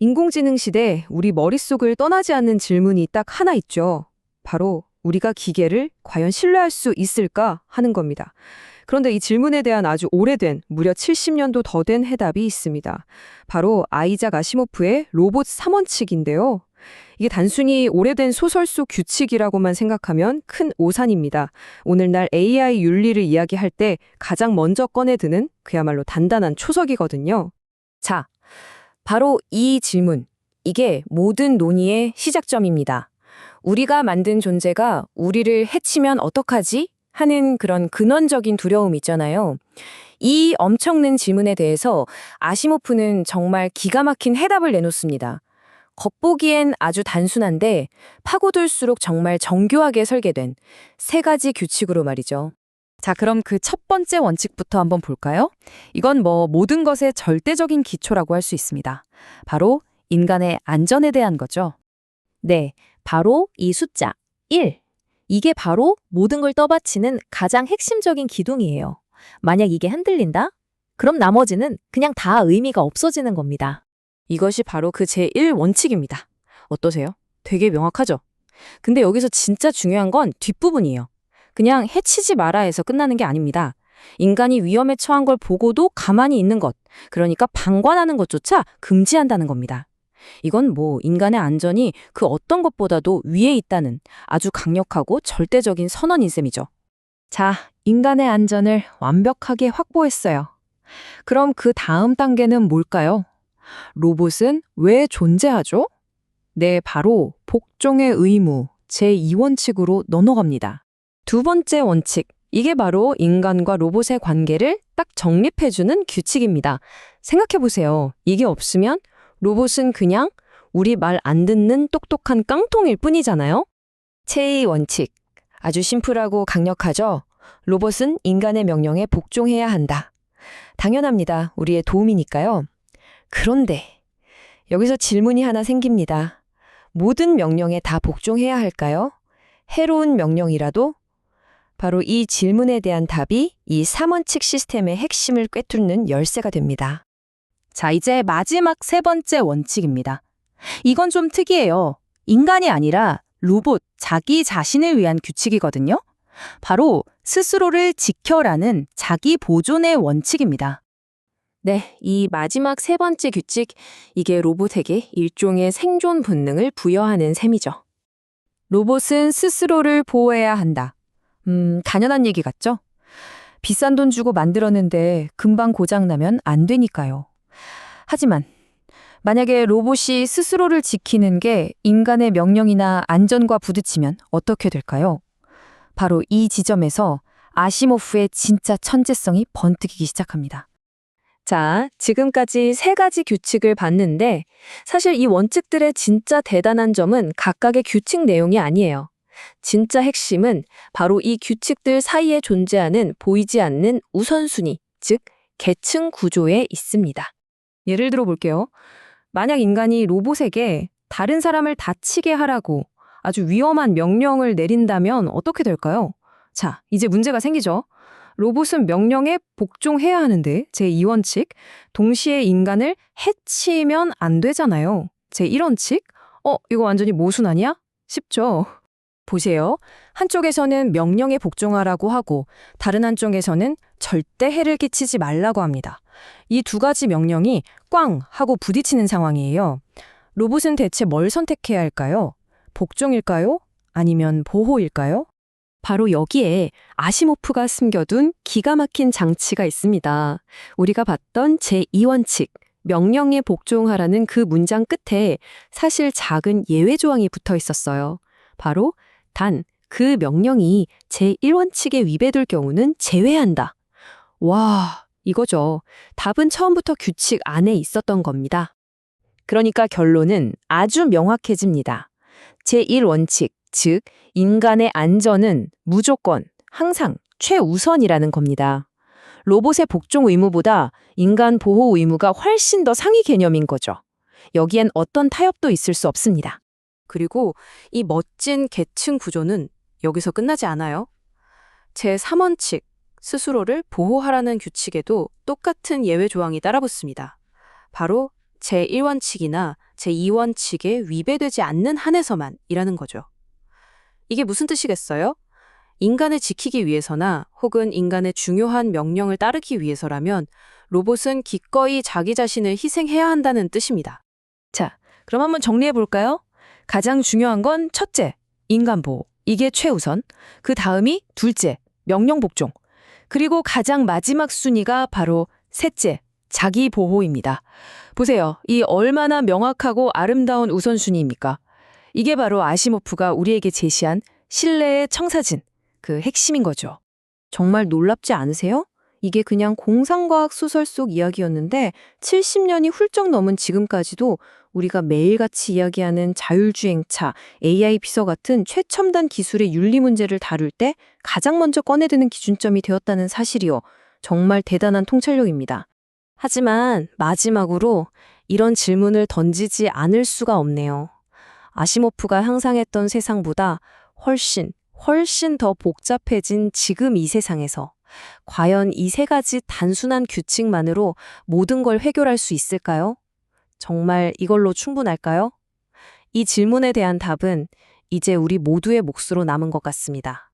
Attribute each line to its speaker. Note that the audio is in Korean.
Speaker 1: 인공지능 시대 우리 머릿속을 떠나지 않는 질문이 딱 하나 있죠. 바로 우리가 기계를 과연 신뢰할 수 있을까 하는 겁니다. 그런데 이 질문에 대한 아주 오래된, 무려 70년도 더 된 해답이 있습니다. 바로 아이작 아시모프의 로봇 3원칙인데요. 이게 단순히 오래된 소설 속 규칙이라고만 생각하면 큰 오산입니다. 오늘날 AI 윤리를 이야기할 때 가장 먼저 꺼내드는 그야말로 단단한 초석이거든요.
Speaker 2: 자, 바로 이 질문. 이게 모든 논의의 시작점입니다. 우리가 만든 존재가 우리를 해치면 어떡하지? 하는 그런 근원적인 두려움 있잖아요. 이 엄청난 질문에 대해서 아시모프는 정말 기가 막힌 해답을 내놓습니다. 겉보기엔 아주 단순한데 파고들수록 정말 정교하게 설계된 세 가지 규칙으로 말이죠.
Speaker 3: 자, 그럼 그 첫 번째 원칙부터 한번 볼까요? 이건 모든 것의 절대적인 기초라고 할 수 있습니다. 바로 인간의 안전에 대한 거죠.
Speaker 4: 네, 바로 이 숫자 1. 이게 바로 모든 걸 떠받치는 가장 핵심적인 기둥이에요. 만약 이게 흔들린다? 그럼 나머지는 그냥 다 의미가 없어지는 겁니다.
Speaker 2: 이것이 바로 그 제1원칙입니다. 어떠세요? 되게 명확하죠? 근데 여기서 진짜 중요한 건 뒷부분이에요. 그냥 해치지 마라 해서 끝나는 게 아닙니다. 인간이 위험에 처한 걸 보고도 가만히 있는 것, 그러니까 방관하는 것조차 금지한다는 겁니다. 이건 인간의 안전이 그 어떤 것보다도 위에 있다는 아주 강력하고 절대적인 선언인 셈이죠.
Speaker 3: 자, 인간의 안전을 완벽하게 확보했어요. 그럼 그 다음 단계는 뭘까요? 로봇은 왜 존재하죠? 네, 바로 복종의 의무, 제2원칙으로 넘어갑니다.
Speaker 2: 두 번째 원칙, 이게 바로 인간과 로봇의 관계를 딱 정립해주는 규칙입니다. 생각해보세요. 이게 없으면 로봇은 그냥 우리 말 안 듣는 똑똑한 깡통일 뿐이잖아요. 제2원칙, 아주 심플하고 강력하죠? 로봇은 인간의 명령에 복종해야 한다. 당연합니다. 우리의 도움이니까요. 그런데 여기서 질문이 하나 생깁니다. 모든 명령에 다 복종해야 할까요? 해로운 명령이라도? 바로 이 질문에 대한 답이 이 3원칙 시스템의 핵심을 꿰뚫는 열쇠가 됩니다.
Speaker 3: 자, 이제 마지막 세 번째 원칙입니다. 이건 좀 특이해요. 인간이 아니라 로봇, 자기 자신을 위한 규칙이거든요. 바로 스스로를 지켜라는 자기 보존의 원칙입니다.
Speaker 2: 네, 이 마지막 세 번째 규칙, 이게 로봇에게 일종의 생존 본능을 부여하는 셈이죠.
Speaker 3: 로봇은 스스로를 보호해야 한다. 당연한 얘기 같죠? 비싼 돈 주고 만들었는데 금방 고장나면 안 되니까요. 하지만 만약에 로봇이 스스로를 지키는 게 인간의 명령이나 안전과 부딪히면 어떻게 될까요? 바로 이 지점에서 아시모프의 진짜 천재성이 번뜩이기 시작합니다.
Speaker 2: 자, 지금까지 세 가지 규칙을 봤는데 사실 이 원칙들의 진짜 대단한 점은 각각의 규칙 내용이 아니에요. 진짜 핵심은 바로 이 규칙들 사이에 존재하는 보이지 않는 우선순위, 즉 계층 구조에 있습니다.
Speaker 1: 예를 들어 볼게요. 만약 인간이 로봇에게 다른 사람을 다치게 하라고 아주 위험한 명령을 내린다면 어떻게 될까요? 자, 이제 문제가 생기죠. 로봇은 명령에 복종해야 하는데 제2원칙, 동시에 인간을 해치면 안 되잖아요. 제1원칙? 이거 완전히 모순 아니야? 싶죠. 보세요. 한쪽에서는 명령에 복종하라고 하고 다른 한쪽에서는 절대 해를 끼치지 말라고 합니다. 이 두 가지 명령이 꽝 하고 부딪히는 상황이에요. 로봇은 대체 뭘 선택해야 할까요? 복종일까요? 아니면 보호일까요?
Speaker 2: 바로 여기에 아시모프가 숨겨둔 기가 막힌 장치가 있습니다. 우리가 봤던 제2원칙, 명령에 복종하라는 그 문장 끝에 사실 작은 예외 조항이 붙어 있었어요. 바로 단 그 명령이 제1원칙에 위배될 경우는 제외한다. 와, 이거죠. 답은 처음부터 규칙 안에 있었던 겁니다. 그러니까 결론은 아주 명확해집니다. 제1원칙, 즉 인간의 안전은 무조건 항상 최우선이라는 겁니다. 로봇의 복종 의무보다 인간 보호 의무가 훨씬 더 상위 개념인 거죠. 여기엔 어떤 타협도 있을 수 없습니다. 그리고 이 멋진 계층 구조는 여기서 끝나지 않아요. 제3원칙, 스스로를 보호하라는 규칙에도 똑같은 예외 조항이 따라붙습니다. 바로 제1원칙이나 제2원칙에 위배되지 않는 한에서만 일하는 거죠. 이게 무슨 뜻이겠어요? 인간을 지키기 위해서나 혹은 인간의 중요한 명령을 따르기 위해서라면 로봇은 기꺼이 자기 자신을 희생해야 한다는 뜻입니다.
Speaker 1: 자, 그럼 한번 정리해 볼까요? 가장 중요한 건 첫째, 인간 보호. 이게 최우선. 그 다음이 둘째, 명령 복종. 그리고 가장 마지막 순위가 바로 셋째, 자기 보호입니다. 보세요. 이 얼마나 명확하고 아름다운 우선순위입니까? 이게 바로 아시모프가 우리에게 제시한 신뢰의 청사진, 그 핵심인 거죠.
Speaker 3: 정말 놀랍지 않으세요? 이게 그냥 공상과학 소설 속 이야기였는데 70년이 훌쩍 넘은 지금까지도 우리가 매일같이 이야기하는 자율주행차, AI 비서 같은 최첨단 기술의 윤리 문제를 다룰 때 가장 먼저 꺼내드는 기준점이 되었다는 사실이요. 정말 대단한 통찰력입니다.
Speaker 2: 하지만 마지막으로 이런 질문을 던지지 않을 수가 없네요. 아시모프가 상상했던 세상보다 훨씬 더 복잡해진 지금 이 세상에서 과연 이 세 가지 단순한 규칙만으로 모든 걸 해결할 수 있을까요? 정말 이걸로 충분할까요? 이 질문에 대한 답은 이제 우리 모두의 몫으로 남은 것 같습니다.